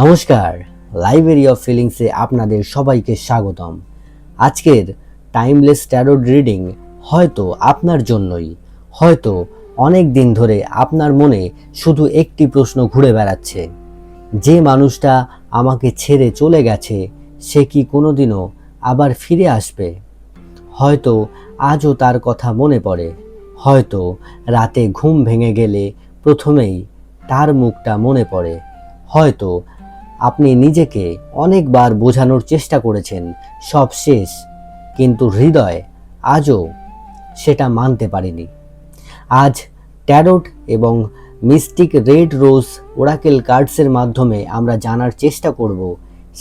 নমস্কার, library of ফিলিংসে আপনাদের সবাইকে স্বাগতম। আজকের টাইমলেস ট্যারোট রিডিং হয়তো আপনার জন্যই। হয়তো অনেক দিন ধরে আপনার মনে শুধু একটি প্রশ্ন ঘুরে বেড়াচ্ছে, যে মানুষটা আমাকে ছেড়ে চলে গেছে সে কি কোনোদিনও আবার ফিরে আসবে? হয়তো আজও তার কথা মনে পড়ে, হয়তো রাতে ঘুম ভেঙে গেলে প্রথমেই তার মুখটা মনে পড়ে, হয়তো আপনি নিজেকে অনেকবার বোঝানোর চেষ্টা করেছেন সব শেষ, কিন্তু হৃদয় আজও সেটা মানতে পারেনি। আজ ট্যারোট এবং মিস্টিক রেড রোজ ওরাকেল কার্ডসের মাধ্যমে আমরা জানার চেষ্টা করব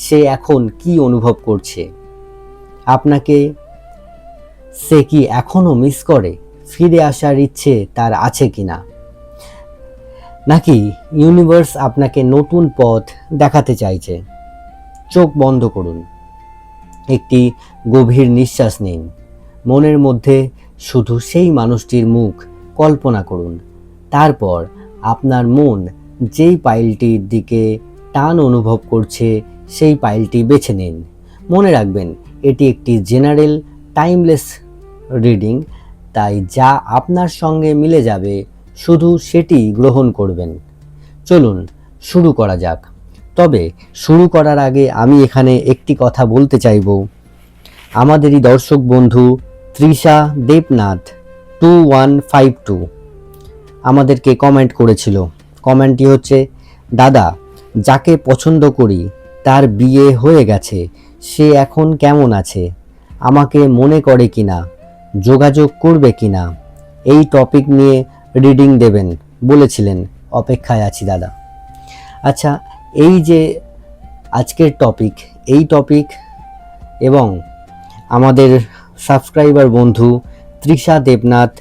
সে এখন কি অনুভব করছে। আপনাকে সে কি এখনো মিস করে? ফিরে আসার ইচ্ছে তার আছে কিনা? নাকি ইউনিভার্স আপনাকে নতুন পথ দেখাতে চাইছে? চোখ বন্ধ করুন, একটি গভীর নিঃশ্বাস নিন, মনের মধ্যে শুধু সেই মানুষটির মুখ কল্পনা করুন। তারপর আপনার মন যেই পাইলটির দিকে টান অনুভব করছে সেই পাইলটি বেছে নিন। মনে রাখবেন, এটি একটি জেনারেল টাইমলেস রিডিং, তাই যা আপনার সঙ্গে মিলে যাবে শুধু সেটি গ্রহণ করবেন। চলুন শুরু করা যাক। তবে শুরু করার আগে আমি এখানে একটি কথা বলতে চাইব। আমাদেরই দর্শক বন্ধু তৃষা দেবনাথ 2152 আমাদেরকে কমেন্ট করেছিল। কমেন্টটি হচ্ছে, দাদা, যাকে পছন্দ করি তার বিয়ে হয়ে গেছে, সে এখন কেমন আছে? আমাকে মনে করে কিনা? যোগাযোগ করবে কিনা? এই টপিক নিয়ে রিডিং দেবেন বলেছিলেন। অপেক্ষায় আছি দাদা। আচ্ছা, এই যে আজকের টপিক, এই টপিক এবং আমাদের সাবস্ক্রাইবার বন্ধু তৃষা দেবনাথ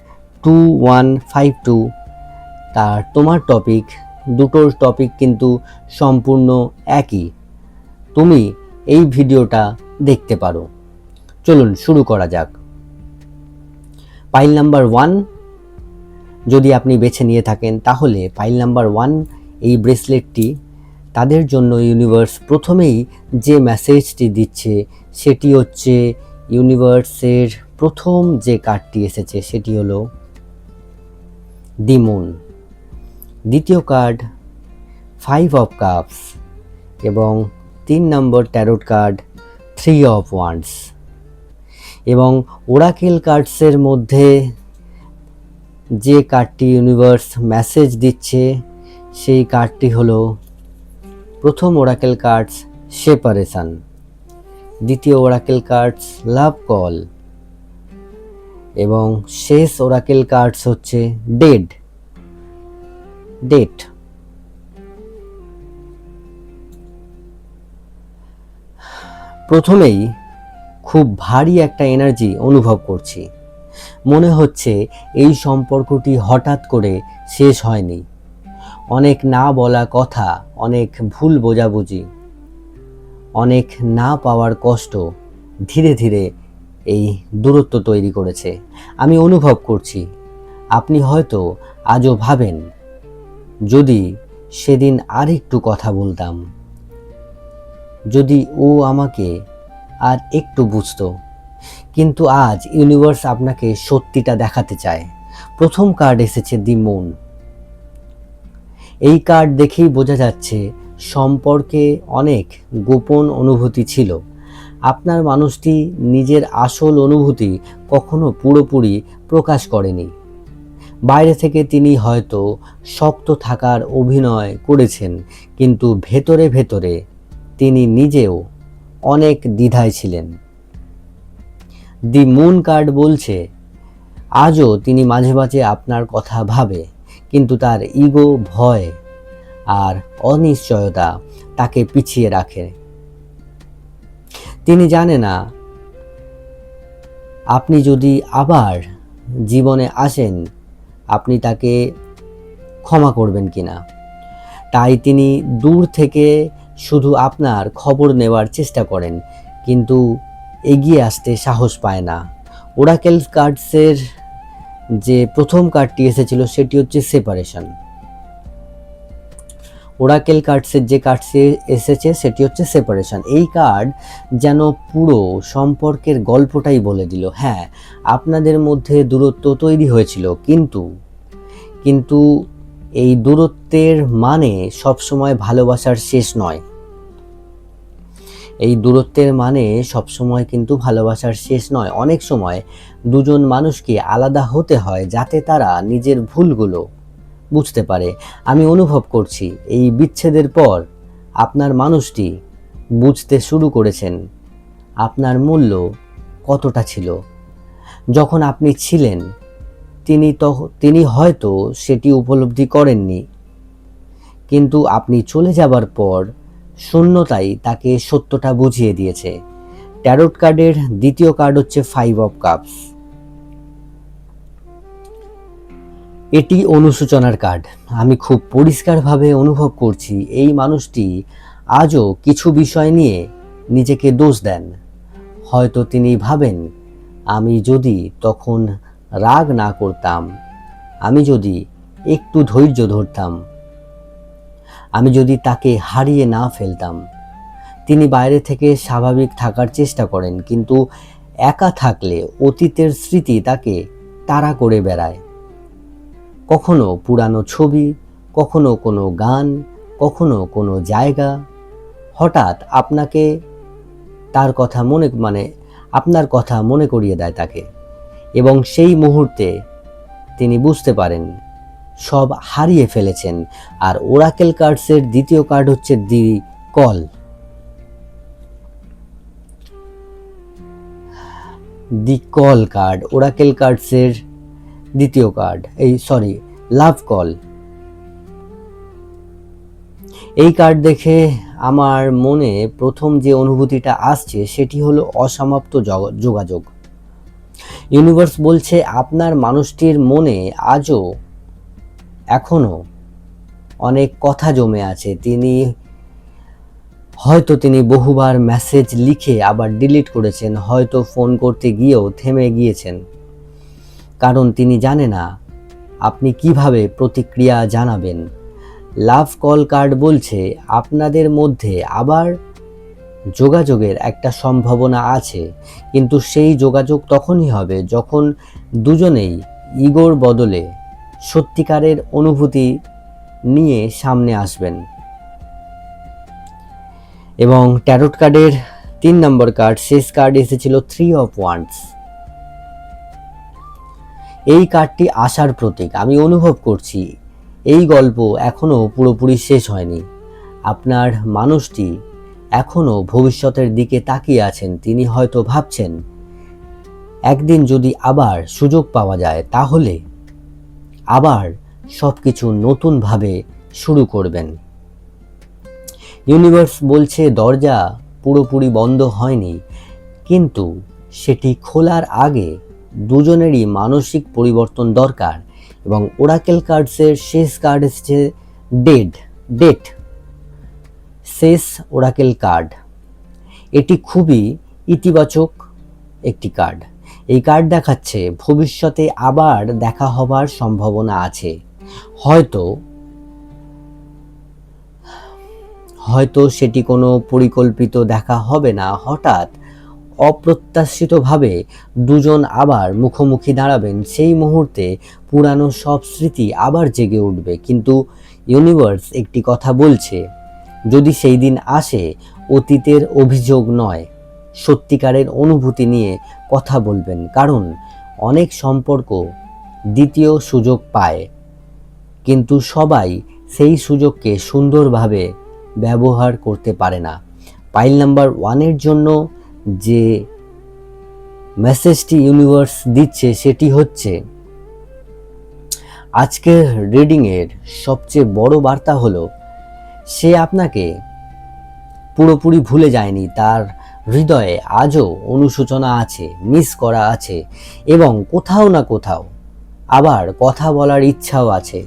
2152 তোমার টপিক, দুটোর টপিক কিন্তু সম্পূর্ণ একই। তুমি এই ভিডিওটা দেখতে পারো। চলুন শুরু করা যাক। পাইল নাম্বার 1 যদি আপনি বেছে নিয়ে থাকেন, তাহলে পাইল নাম্বার 1 এই ব্রেসলেটটি তাদের জন্য ইউনিভার্স প্রথমেই যে মেসেজটি দিচ্ছে সেটি হচ্ছে, ইউনিভার্সের প্রথম যে কার্ডটি এসেছে সেটি হলো দি মুন, দ্বিতীয় কার্ড 5 অফ কাপস এবং 3 নম্বর ট্যারোট কার্ড 3 অফ ওয়ান্ডস। এবং ওরাকেল কার্ডসের মধ্যে যে কার্ডটি ইউনিভার্স মেসেজ দিচ্ছে সেই কার্ডটি হলো প্রথম ওরাকেল কার্ডস সেপারেশন, দ্বিতীয় ওরাকেল কার্ডস লাভ কল এবং শেষ ওরাকেল কার্ডস হচ্ছে ডেট। প্রথমেই খুব ভারী একটা এনার্জি অনুভব করছি। মনে হচ্ছে এই সম্পর্কটি হঠাৎ করে শেষ হয়নি। অনেক না বলা কথা, অনেক ভুল বোঝাবুঝি, অনেক না পাওয়ার কষ্ট ধীরে ধীরে এই দূরত্ব তৈরি করেছে। আমি অনুভব করছি আপনি হয়তো আজও ভাবেন, যদি সেদিন আরেকটু কথা বলতাম, যদি ও আমাকে আর একটু বুঝতো। কিন্তু আজ ইউনিভার্স আপনাকে সত্যিটা দেখাতে চায়। প্রথম কার্ড এসেছে দি মুন। এই কার্ড দেখেই বোঝা যাচ্ছে সম্পর্কে অনেক গোপন অনুভূতি ছিল। আপনার মানুষটি নিজের আসল অনুভূতি কখনো পুরোপুরি প্রকাশ করেনি। বাইরে থেকে তিনি হয়তো শক্ত থাকার অভিনয় করেছেন, কিন্তু ভেতরে ভেতরে তিনি নিজেও অনেক দ্বিধায় ছিলেন। দি মুন কার্ড বলছে, আজও তিনি মাঝে মাঝে আপনার কথা ভাবে, কিন্তু তার ইগো, ভয় আর অনিশ্চয়তা তাকে পিছিয়ে রাখে। তিনি জানে না আপনি যদি আবার জীবনে আসেন আপনি তাকে ক্ষমা করবেন কিনা। তাই তিনি দূর থেকে শুধু আপনার খবর নেওয়ার চেষ্টা করেন, কিন্তু এগিয়ে আসতে সাহস পায় না। ওরাকেল কার্ডসের যে প্রথম কার্ডটি এসেছিল সেটি হচ্ছে সেপারেশন। ওরাকেল কার্ডসের যে কার্ডসে এসেছে সেটি হচ্ছে সেপারেশন। এই কার্ড যেন পুরো সম্পর্কের গল্পটাই বলে দিল। হ্যাঁ, আপনাদের মধ্যে দূরত্ব তৈরি হয়েছিল, কিন্তু এই দূরত্বের মানে সবসময় ভালোবাসার শেষ নয়। এই দূরত্বের মানে সবসময় কিন্তু ভালোবাসার শেষ নয়। অনেক সময় দুজন মানুষকে আলাদা হতে হয় যাতে তারা নিজের ভুলগুলো বুঝতে পারে। আমি অনুভব করছি এই বিচ্ছেদের পর আপনার মানুষটি বুঝতে শুরু করেছেন আপনার মূল্য কতটা ছিল। যখন আপনি ছিলেন তিনি হয়তো সেটি উপলব্ধি করেননি, কিন্তু আপনি চলে যাবার পর শূন্যতাই তাকে সত্যটা বুঝিয়ে দিয়েছে। ট্যারোট কার্ডের দ্বিতীয় কার্ড হচ্ছে 5 অফ কাপস। এটি অনুশোচনার কার্ড। আমি খুব পরিষ্কারভাবে অনুভব করছি এই মানুষটি আজও কিছু বিষয় নিয়ে নিজেকে দোষ দেন। হয়তো তিনি ভাবেন, আমি যদি তখন রাগ না করতাম, আমি যদি একটু ধৈর্য ধরতাম, আমি যদি তাকে হারিয়ে না ফেলতাম। তিনি বাইরে থেকে স্বাভাবিক থাকার চেষ্টা করেন, কিন্তু একা থাকলে অতীতের স্মৃতি তাকে তাড়া করে বেড়ায়। কখনো পুরানো ছবি, কখনো কোনো গান, কখনো কোনো জায়গা হঠাৎ আপনার কথা মনে করিয়ে দেয় তাকে, এবং সেই মুহূর্তে তিনি বুঝতে পারেন সব হারিয়ে ফেলেছেন। আর ওরাকেল কার্ডসের দ্বিতীয় কার্ড হচ্ছে দি কল। দি কল কার্ড ওরাকেল কার্ডসের দ্বিতীয় কার্ড, লাভ কল। এই কার্ড দেখে আমার মনে প্রথম যে অনুভূতিটা আসছে সেটি হলো অসমাপ্ত যোগাযোগ। ইউনিভার্স বলছে আপনার মানুষটির মনে আজও এখনো অনেক কথা জমে আছে। তিনি বহুবার মেসেজ লিখে আবার ডিলিট করেছেন, হয়তো ফোন করতে গিয়েও থেমে গিয়েছেন, কারণ তিনি জানে না আপনি কিভাবে প্রতিক্রিয়া জানাবেন। লাভ কল কার্ড বলছে আপনাদের মধ্যে আবার যোগাযোগের একটা সম্ভাবনা আছে, কিন্তু সেই যোগাযোগ তখনই হবে যখন দুজনেই ইগোর বদলে সত্যিকারের অনুভূতি নিয়ে সামনে আসবেন। এবং ট্যারোট কার্ডের 3 নম্বর কার্ড, শেষ কার্ড এসেছিল 3 অফ ওয়ান্ডস। এই কার্ডটি আশার প্রতীক। আমি অনুভব করছি এই গল্প এখনো পুরোপুরি শেষ হয়নি। আপনার মানুষটি এখনো ভবিষ্যতের দিকে তাকিয়ে আছেন। তিনি হয়তো ভাবছেন একদিন যদি আবার সুযোগ পাওয়া যায় তাহলে আবার সবকিছু নতুনভাবে শুরু করবেন। ইউনিভার্স বলছে দরজা পুরোপুরি বন্ধ হয়নি, কিন্তু সেটি খোলার আগে দুজনেরই মানসিক পরিবর্তন দরকার। এবং ওরাকেল কার্ডসের শেষ কার্ড এসেছে ডেট, শেষ ওরাকেল কার্ড। এটি খুবই ইতিবাচক একটি কার্ড। এই কার্ড দেখাচ্ছে ভবিষ্যতে আবার দেখা হবার সম্ভাবনা আছে। হয়তো সেটি কোনো পরিকল্পিত দেখা হবে না, হঠাৎ অপ্রত্যাশিতভাবে দুজন আবার মুখোমুখি দাঁড়াবেন। সেই মুহূর্তে পুরানো সব স্মৃতি আবার জেগে উঠবে। কিন্তু ইউনিভার্স একটি কথা বলছে, যদি সেই দিন আসে, অতীতের অভিযোগ নয়, সত্যিকারের অনুভূতি নিয়ে কথা বলবেন। কারণ অনেক সম্পর্ক দ্বিতীয় সুযোগ পায়, কিন্তু সবাই সেই সুযোগকে সুন্দরভাবে ব্যবহার করতে পারে না। পাইল নাম্বার 1 এর জন্য যে মেসেজটি ইউনিভার্স দিচ্ছে সেটি হচ্ছে, আজকের রিডিংয়ের সবচেয়ে বড় বার্তা হলো সে আপনাকে পুরোপুরি ভুলে যায়নি। তার হৃদয়ে আজও অনুশোচনা আছে, মিস করা আছে, এবং কোথাও না কোথাও আবার কথা বলার ইচ্ছাও আছে।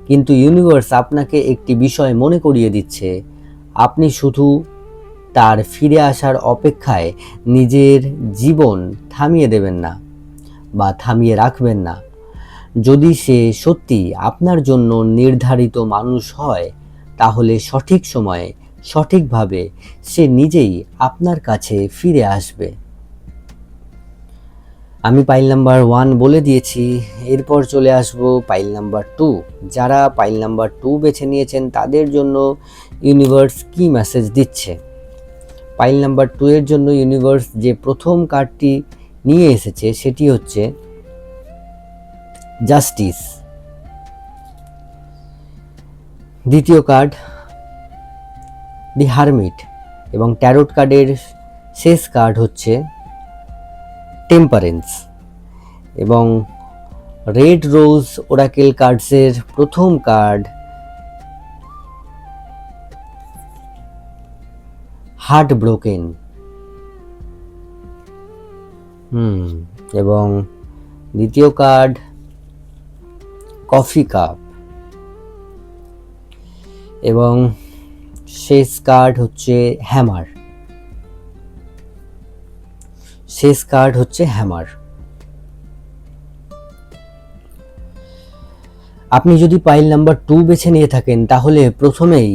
কিন্তু ইউনিভার্স আপনাকে একটি বিষয় মনে করিয়ে দিচ্ছে, আপনি শুধু তার ফিরে আসার অপেক্ষায় নিজের জীবন থামিয়ে দেবেন না বা থামিয়ে রাখবেন না। যদি সে সত্যি আপনার জন্য নির্ধারিত মানুষ হয়, তাহলে সঠিক সময়ে সঠিকভাবে সে নিজেই আপনার কাছে ফিরে আসবে। আমি পাইল নাম্বার 1 বলে দিয়েছি, এরপর চলে আসব পাইল নাম্বার 2। যারা পাইল নাম্বার 2 বেছে নিয়েছেন তাদের জন্য ইউনিভার্স কি মেসেজ দিচ্ছে। পাইল নাম্বার 2 এর জন্য ইউনিভার্স যে প্রথম কার্ডটি নিয়ে এসেছে সেটি হচ্ছে জাস্টিস, দ্বিতীয় কার্ড দি হারমিট এবং ট্যারোট কার্ডের শেষ কার্ড হচ্ছে টেম্পারেন্স। এবং রেড রোজ ওরাকেল কার্ডসের প্রথম কার্ড হার্ট ব্রোকেন। এবং দ্বিতীয় কার্ড কফি কাপ এবং শেষ কার্ড হচ্ছে হ্যামার। শেষ কার্ড হচ্ছে হ্যামার। আপনি যদি পাইল নাম্বার 2 বেছে নিয়ে থাকেন তাহলে প্রথমেই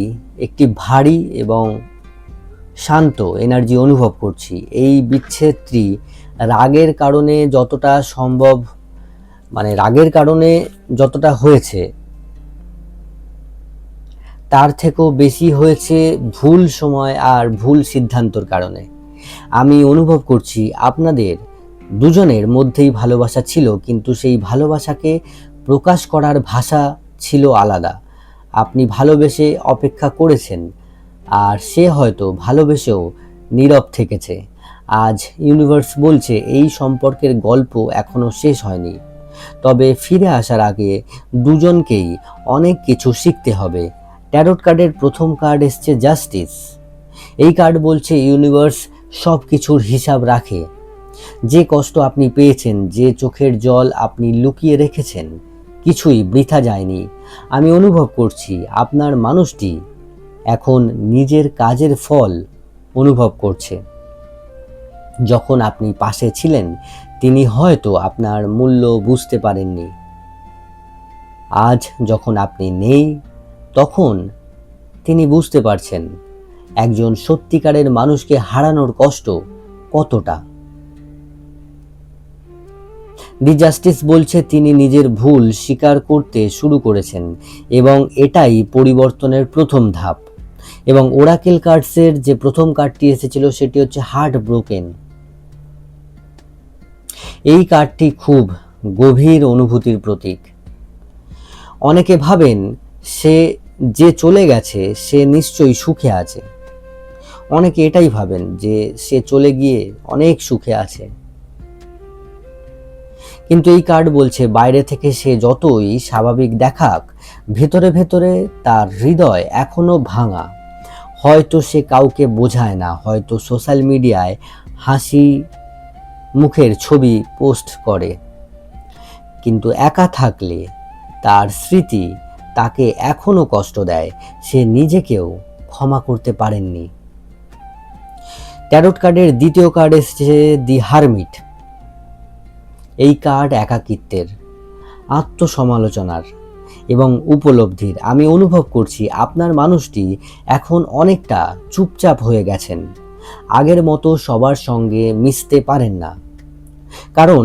একটি ভারী এবং শান্ত এনার্জি অনুভব করছি। এই বিচ্ছেদটি রাগের কারণে যতটা সম্ভব, মানে রাগের কারণে যতটা হয়েছে তার থেকেও বেশি হয়েছে ভুল সময় আর ভুল সিদ্ধান্তর কারণে। আমি অনুভব করছি আপনাদের দুজনের মধ্যেই ভালোবাসা ছিল, কিন্তু সেই ভালোবাসাকে প্রকাশ করার ভাষা ছিল আলাদা। আপনি ভালোবেসে অপেক্ষা করেছেন আর সে হয়তো ভালোবেসেও নীরব থেকেছে। আজ ইউনিভার্স বলছে এই সম্পর্কের গল্প এখনো শেষ হয়নি, তবে ফিরে আসার আগে দুজনকেই অনেক কিছু শিখতে হবে। ট্যারোট কার্ডের প্রথম কার্ড এসছে জাস্টিস। এই কার্ড বলছে ইউনিভার্স সব কিছুর হিসাব রাখে। যে কষ্ট আপনি পেয়েছেন, যে চোখের জল আপনি লুকিয়ে রেখেছেন, কিছুই বৃথা যায়নি। আমি অনুভব করছি আপনার মানুষটি এখন নিজের কাজের ফল অনুভব করছে। যখন আপনি পাশে ছিলেন তিনি হয়তো আপনার মূল্য বুঝতে পারেননি। আজ যখন আপনি নেই তখন তিনি বুঝতে পারছেন একজন সত্যিকারের মানুষকে হারানোর কষ্ট কতটা। দি জাস্টিস বলছে তিনি নিজের ভুল স্বীকার করতে শুরু করেছেন এবং এটাই পরিবর্তনের প্রথম ধাপ। এবং ওরাকেল কার্ডসের যে প্রথম কার্ডটি এসেছিল সেটি হচ্ছে হার্ট ব্রোকেন। এই কার্ডটি খুব গভীর অনুভূতির প্রতীক। অনেকে ভাবেন সে যে চলে গেছে সে নিশ্চয়ই সুখে আছে। অনেকে এটাই ভাবেন যে সে চলে গিয়ে অনেক সুখে আছে, কিন্তু এই কার্ড বলছে বাইরে থেকে সে যতই স্বাভাবিক দেখাক, ভেতরে ভেতরে তার হৃদয় এখনো ভাঙা। হয়তো সে কাউকে বোঝায় না, হয়তো সোশ্যাল মিডিয়ায় হাসি মুখের ছবি পোস্ট করে, কিন্তু একা থাকলে তার স্মৃতি তাকে এখনো কষ্ট দেয়। সে নিজেকেও ক্ষমা করতে পারেননি। ট্যারোট কার্ডের দ্বিতীয় কার্ড এসেছে দি হারমিট। এই কার্ড একাকিত্বের, আত্মসমালোচনার এবং উপলব্ধির। আমি অনুভব করছি আপনার মানুষটি এখন অনেকটা চুপচাপ হয়ে গেছেন। আগের মতো সবার সঙ্গে মিশতে পারেন না, কারণ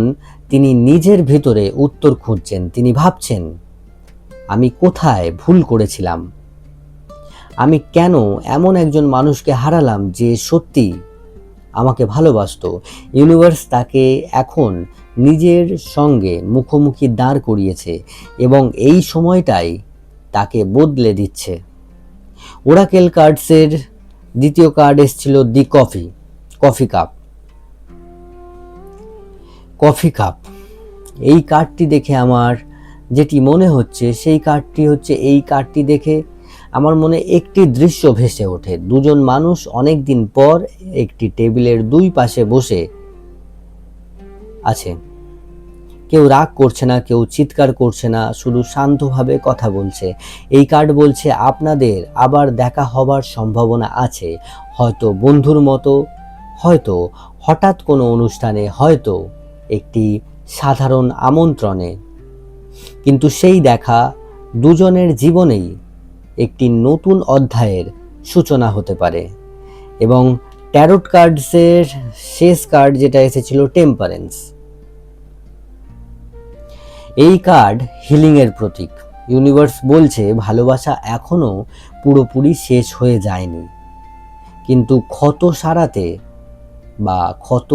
তিনি নিজের ভিতরে উত্তর খুঁজছেন। তিনি ভাবছেন আমি কোথায় ভুল করেছিলাম, আমি কেন এমন একজন মানুষকে হারালাম যে সত্যি আমাকে ভালোবাসতো। ইউনিভার্স তাকে এখন নিজের সঙ্গে মুখোমুখি দাঁড় করিয়েছে এবং এই সময়টাই তাকে বদলে দিচ্ছে। ওরাকেল কার্ডসের দ্বিতীয় কার্ড এসেছিল দি কফি কাপ। কফি কাপ, এই কার্ডটি দেখে আমার যেটি মনে হচ্ছে সেই কার্ডটি হচ্ছে, এই কার্ডটি দেখে আমার মনে একটি দৃশ্য ভেসে ওঠে। দুজন মানুষ অনেক দিন পর একটি টেবিলের দুই পাশে বসে আছে। কেউ রাগ করছে না, কেউ চিৎকার করছে না, শুধু শান্তভাবে কথা বলছে। এই কার্ড বলছে আপনাদের আবার দেখা হবার সম্ভাবনা আছে, হয়তো বন্ধুর মতো, হয়তো হঠাৎ কোনো অনুষ্ঠানে, হয়তো একটি সাধারণ আমন্ত্রণে। কিন্তু সেই দেখা দুজনের জীবনেই একটি নতুন অধ্যায়ের সূচনা হতে পারে। এবং ট্যারোট কার্ডসের শেষ কার্ড যেটা এসেছিল টেম্পারেন্স, এই কার্ড হিলিংয়ের প্রতীক। ইউনিভার্স বলছে ভালোবাসা এখনো পুরোপুরি শেষ হয়ে যায়নি, কিন্তু ক্ষত সারাতে বা ক্ষত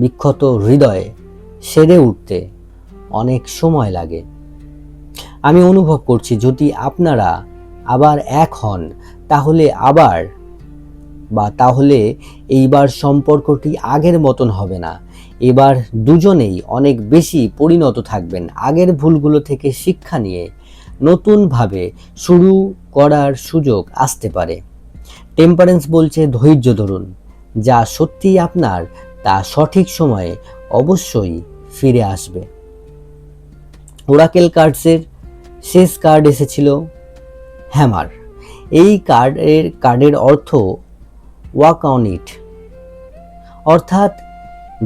বিক্ষত হৃদয়ে সেরে উঠতে অনেক সময় লাগে। আমি অনুভব করছি যদি আপনারা আবার এক হন তাহলে এইবার সম্পর্কটি আগের মতন হবে না। এবার দুজনেই অনেক বেশি পরিণত থাকবেন। আগের ভুলগুলো থেকে শিক্ষা নিয়ে নতুনভাবে শুরু করার সুযোগ আসতে পারে। টেম্পারেন্স বলছে ধৈর্য ধরুন, যা সত্যিই আপনার তা সঠিক সময়ে অবশ্যই ফিরে আসবে। ওরাকেল কার্ডসের শেষ কার্ড এসেছিল হ্যামার। এই কার্ডের অর্থ ওয়াক অন ইট, অর্থাৎ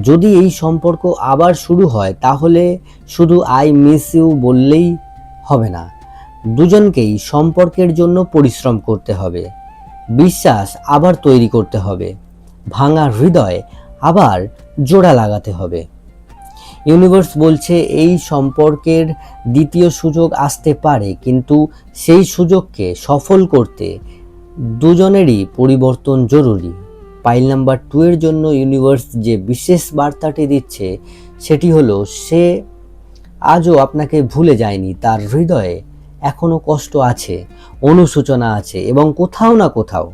যদি এই সম্পর্ক আবার শুরু হয় তাহলে শুধু আই মিস ইউ বললেই হবে না, দুজনকেই সম্পর্কের জন্য পরিশ্রম করতে হবে, বিশ্বাস আবার তৈরি করতে হবে, ভাঙা হৃদয় আবার জোড়া লাগাতে হবে। ইউনিভার্স বলছে এই সম্পর্কের দ্বিতীয় সুযোগ আসতে পারে, কিন্তু সেই সুযোগকে সফল করতে দুজনেরই পরিবর্তন জরুরি। পাইল নাম্বার 2 এর জন্য ইউনিভার্স যে বিশেষ বার্তাটি দিচ্ছে সেটি হলো সে আজও আপনাকে ভুলে যায়নি। তার হৃদয়ে এখনো কষ্ট আছে, অনুশোচনা আছে এবং কোথাও না কোথাও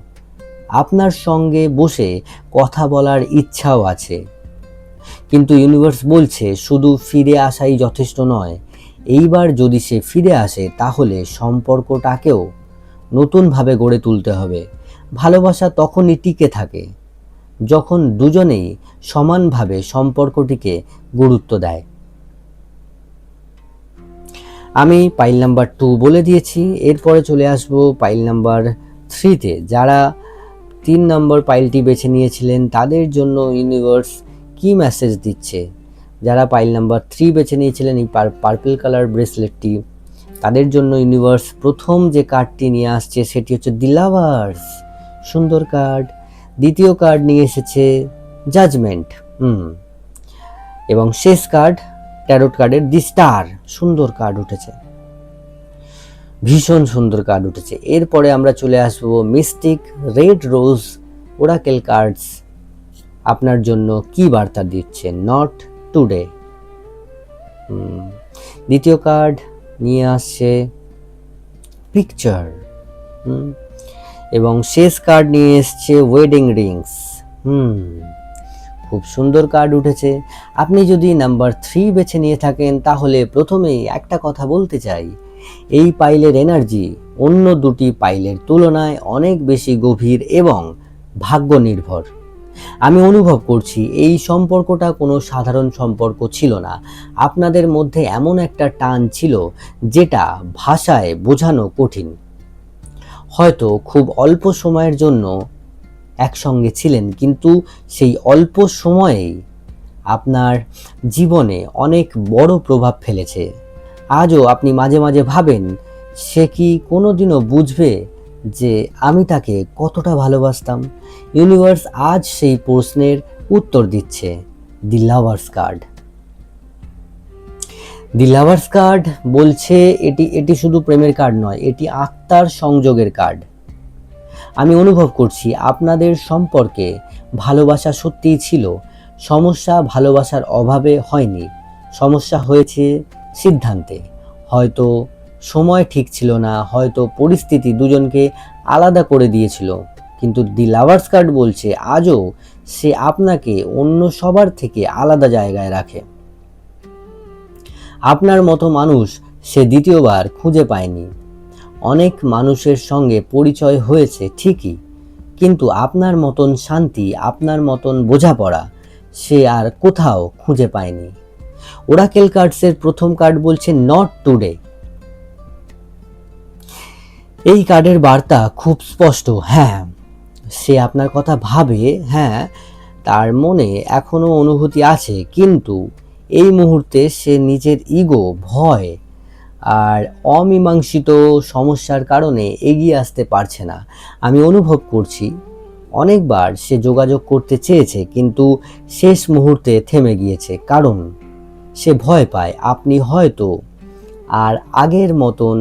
আপনার সঙ্গে বসে কথা বলার ইচ্ছাও আছে। কিন্তু ইউনিভার্স বলছে শুধু ফিরে আসাই যথেষ্ট নয়। এইবার যদি সে ফিরে আসে তাহলে সম্পর্কটাকেও নতুনভাবে গড়ে তুলতে হবে। ভালোবাসা তখনই টিকে থাকে যখন দুজনেই সমানভাবে সম্পর্কটিকে গুরুত্ব দেয়। আমি পাইল নাম্বার 2 বলে দিয়েছি, এরপরে চলে আসব পাইল নাম্বার 3-তে। যারা 3 নম্বর পাইলটি বেছে নিয়েছিলেন তাদের জন্য ইউনিভার্স কি মেসেজ দিচ্ছে। যারা পাইল নাম্বার 3 বেছে নিয়েছিলেন এই পার্পল কালার ব্রেসলেটটি, তাদের জন্য ইউনিভার্স প্রথম যে কার্ডটি নিয়ে আসছে সেটি হচ্ছে দি লাভার্স, সুন্দর কার্ড। দ্বিতীয় কার্ড নিয়ে এসেছে জাজমেন্ট, এবং শেষ কার্ড ট্যারোট কার্ডের দি স্টার, সুন্দর কার্ড উঠেছে, ভীষণ সুন্দর কার্ড উঠেছে। এরপরে আমরা চলে আসব mystic red rose oracle cards আপনার জন্য কি বার্তা দিচ্ছে। Not today. দ্বিতীয় কার্ড নিয়ে আসছে পিকচার, এবং শেষ কার্ড নিয়ে এসছে ওয়েডিং রিংস। খুব সুন্দর কার্ড উঠেছে। আপনি যদি নাম্বার 3 বেছে নিয়ে থাকেন তাহলে প্রথমেই একটা কথা বলতে চাই, এই পাইলের এনার্জি অন্য দুটি পাইলের তুলনায় অনেক বেশি গভীর এবং ভাগ্য নির্ভর। আমি অনুভব করছি এই সম্পর্কটা কোনো সাধারণ সম্পর্ক ছিল না। আপনাদের মধ্যে এমন একটা টান ছিল যেটা ভাষায় বোঝানো কঠিন। হয়তো খুব অল্প সময়ের জন্য একসঙ্গে ছিলেন, কিন্তু সেই অল্প সময়েই আপনার জীবনে অনেক বড় প্রভাব ফেলেছে। আজও আপনি মাঝে মাঝে ভাবেন সে কি কোনোদিনও বুঝবে যে আমি তাকে কতটা ভালোবাসতাম। ইউনিভার্স আজ সেই প্রশ্নের উত্তর দিচ্ছে। দি লাভার্স কার্ড। দি লাভার্স কার্ড বলছে এটি শুধু প্রেমের কার্ড নয়, এটি আত্মার সংযোগের কার্ড। আমি অনুভব করছি আপনাদের সম্পর্কে ভালোবাসা সত্যিই ছিল। সমস্যা ভালোবাসার অভাবে হয়নি, সমস্যা হয়েছে সিদ্ধান্তে। হয়তো সময় ঠিক ছিল না, হয়তো পরিস্থিতি দুজনকে আলাদা করে দিয়েছিল, কিন্তু দি লাভার্স কার্ড বলছে আজও সে আপনাকে অন্য সবার থেকে আলাদা জায়গায় রাখে। আপনার মতো মানুষ সে দ্বিতীয়বার খুঁজে পায়নি। অনেক মানুষের সঙ্গে পরিচয় হয়েছে ঠিকই, কিন্তু আপনার মতন শান্তি, আপনার মতন বোঝাপড়া সে আর কোথাও খুঁজে পায়নি। ওরাকেল কার্ডসের প্রথম কার্ড বলছে নট টুডে। এই কার্ডের বার্তা খুব স্পষ্ট। হ্যাঁ, সে আপনার কথা ভাবে, হ্যাঁ তার মনে এখনো অনুভূতি আছে, কিন্তু এই মুহূর্তে সে নিজের ইগো, ভয় আর অমীমাংসিত সমস্যার কারণে এগিয়ে আসতে পারছে না। আমি অনুভব করছি অনেকবার সে যোগাযোগ করতে চেয়েছে কিন্তু শেষ মুহূর্তে থেমে গিয়েছে, কারণ সে ভয় পায় আপনি হয়তো আর আগের মতন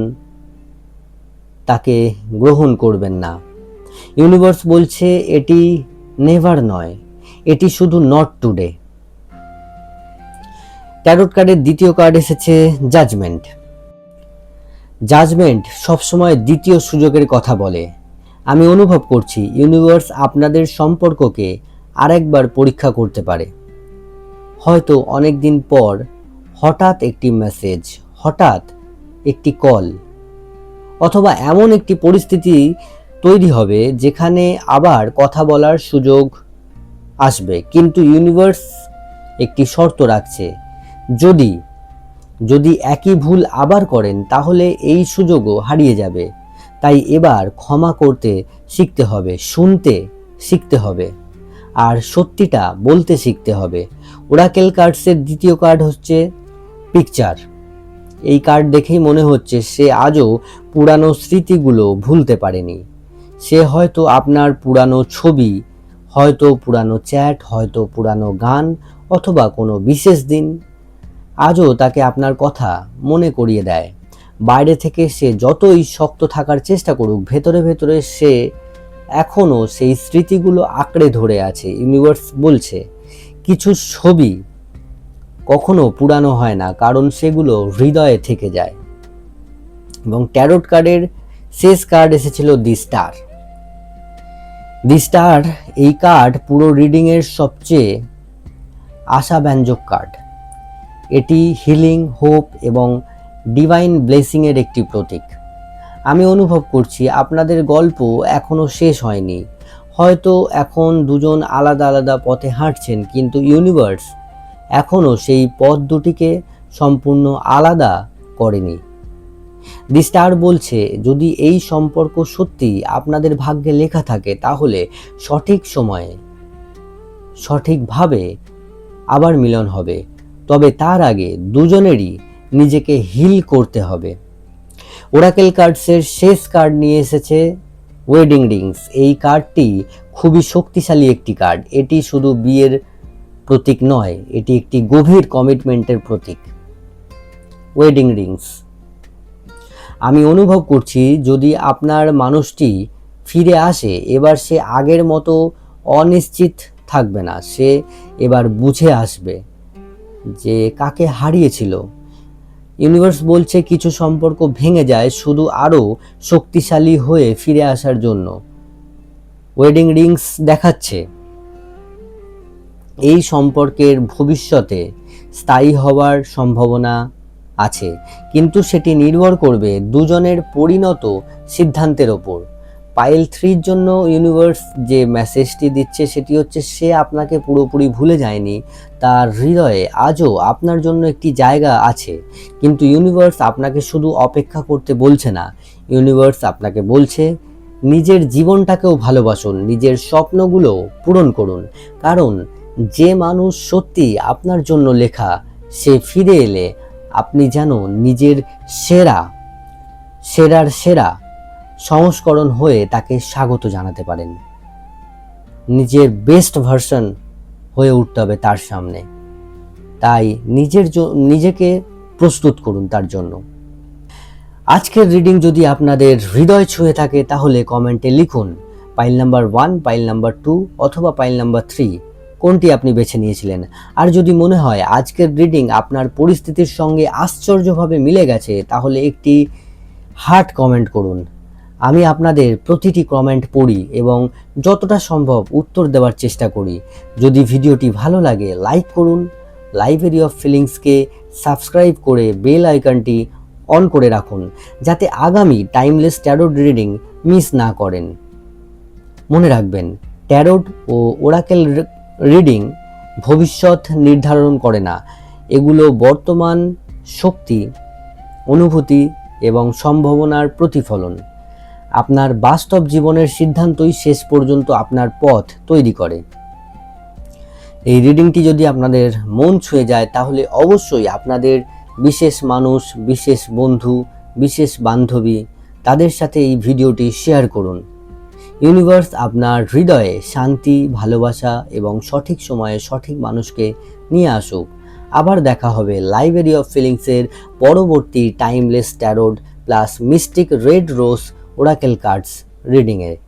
তাকে গ্রহণ করবেন না। ইউনিভার্স বলছে এটি নেভার নয়, এটি শুধু নট টুডে। ট্যারোট কার্ডের দ্বিতীয় কার্ড এসেছে জাজমেন্ট। জাজমেন্ট সবসময় দ্বিতীয় সুযোগের কথা বলে। আমি অনুভব করছি ইউনিভার্স আপনাদের সম্পর্ককে আরেকবার পরীক্ষা করতে পারে। হয়তো অনেক দিন পর হঠাৎ একটি মেসেজ, হঠাৎ একটি কল, অথবা এমন একটি পরিস্থিতি তৈরি হবে যেখানে আবার কথা বলার সুযোগ আসবে। কিন্তু ইউনিভার্স একটি শর্ত রাখছে, যদি যদি একই ভুল আবার করেন তাহলে এই সুযোগও হারিয়ে যাবে। তাই এবার ক্ষমা করতে শিখতে হবে, শুনতে শিখতে হবে, আর সত্যিটা বলতে শিখতে হবে। ওরাকেল কার্ডসের দ্বিতীয় কার্ড হচ্ছে পিকচার। এই কার্ড দেখেই মনে হচ্ছে সে আজও পুরানো স্মৃতিগুলো ভুলতে পারেনি। সে হয়তো আপনার পুরানো ছবি, হয়তো পুরানো চ্যাট, হয়তো পুরানো গান, অথবা কোনো বিশেষ দিন আজও তাকে আপনার কথা মনে করিয়ে দেয়। বাইরে থেকে সে যতই শক্ত থাকার চেষ্টা করুক, ভেতরে ভেতরে সে এখনও সেই স্মৃতিগুলো আঁকড়ে ধরে আছে। ইউনিভার্স বলছে কিছু ছবি কখনো পুরানো হয় না, কারণ সেগুলো হৃদয়ে থেকে যায়। এবং ট্যারোট কার্ডের শেষ কার্ড এসেছিল দি স্টার। দি স্টার এই কার্ড পুরো রিডিংয়ের সবচেয়ে আশাব্যঞ্জক কার্ড। এটি হিলিং, হোপ এবং ডিভাইন ব্লেসিংয়ের একটি প্রতীক। আমি অনুভব করছি আপনাদের গল্প এখনও শেষ হয়নি। হয়তো এখন দুজন আলাদা আলাদা পথে হাঁটছেন, কিন্তু ইউনিভার্স এখনও সেই পথ দুটিকে সম্পূর্ণ আলাদা করেনি। দি স্টার বলছে যদি এই সম্পর্ক সত্যি আপনাদের ভাগ্যে লেখা থাকে তাহলে সঠিক সময়ে সঠিকভাবে আবার মিলন হবে। তবে তার আগে দুজনেরই নিজেকে হিল করতে হবে। ওরাকেল কার্ডসের শেষ কার্ড নিয়ে এসেছে ওয়েডিং রিংস। এই কার্ডটি খুবই শক্তিশালী একটি কার্ড। এটি শুধু বিয়ের প্রতীক নয়, এটি একটি গভীর কমিটমেন্টের প্রতীক। ওয়েডিং রিংস, আমি অনুভব করছি যদি আপনার মানুষটি ফিরে আসে, এবার সে আগের মতো অনিশ্চিত থাকবে না। সে এবার বুঝে আসবে যে কাকে হারিয়েছিল। ইউনিভার্স বলছে কিছু সম্পর্ক ভেঙে যায় শুধু আরও শক্তিশালী হয়ে ফিরে আসার জন্য। ওয়েডিং রিংস দেখাচ্ছে এই সম্পর্কের ভবিষ্যতে স্থায়ী হওয়ার সম্ভাবনা আছে, কিন্তু সেটি নির্ভর করবে দুজনের পরিণত সিদ্ধান্তের ওপর। পাইল 3 জন্য ইউনিভার্স যে মেসেজটি দিচ্ছে সেটি হচ্ছে সে আপনাকে পুরোপুরি ভুলে যায়নি, তার হৃদয়ে আজও আপনার জন্য একটি জায়গা আছে। কিন্তু ইউনিভার্স আপনাকে শুধু অপেক্ষা করতে বলছে না, ইউনিভার্স আপনাকে বলছে নিজের জীবনটাকেও ভালোবাসুন, নিজের স্বপ্নগুলো পূরণ করুন। কারণ যে মানুষ সত্যি আপনার জন্য লেখা, সে ফিরে এলে আপনি যেন নিজের সেরার সেরা সংস্করণ হয়ে তাকে স্বাগত জানাতে পারেন। নিজের বেস্ট ভার্সন হয়ে উঠতে হবে তার সামনে। তাই নিজেকে প্রস্তুত করুন তার জন্য। আজকের রিডিং যদি আপনাদের হৃদয় ছুঁয়ে থাকে তাহলে কমেন্টে লিখুন পাইল নাম্বার 1, পাইল নাম্বার 2 অথবা পাইল নাম্বার 3 কোনটি আপনি বেছে নিয়েছিলেন। আর যদি মনে হয় আজকের রিডিং আপনার পরিস্থিতির সঙ্গে আশ্চর্যভাবে মিলে গেছে তাহলে একটি হার্ট কমেন্ট করুন। আমি আপনাদের প্রতিটি কমেন্ট পড়ি এবং যতটা সম্ভব উত্তর দেওয়ার চেষ্টা করি। যদি ভিডিওটি ভালো লাগে লাইক করুন, লাইব্রেরি অফ ফিলিংসকে সাবস্ক্রাইব করে বেল আইকনটি অন করে রাখুন যাতে আগামী টাইমলেস ট্যারোট রিডিং মিস না করেন। মনে রাখবেন, ট্যারোট ও ওরাকেল রিডিং ভবিষ্যৎ নির্ধারণ করে না, এগুলো বর্তমান শক্তি, অনুভূতি এবং সম্ভাবনার প্রতিফলন। আপনার বাস্তব জীবনের সিদ্ধান্তই শেষ পর্যন্ত আপনার পথ তৈরি করে। এই রিডিংটি যদি আপনাদের মন ছুঁয়ে যায় তাহলে অবশ্যই আপনাদের বিশেষ মানুষ, বিশেষ বন্ধু, বিশেষ বান্ধবী, তাদের সাথে এই ভিডিওটি শেয়ার করুন। ইউনিভার্স আপনার হৃদয়ে শান্তি, ভালোবাসা এবং সঠিক সময়ে সঠিক মানুষকে নিয়ে আসুক। আবার দেখা হবে লাইব্রেরি অফ ফিলিংসের পরবর্তী timeless tarot plus mystic red rose oracle cards রিডিংয়ে।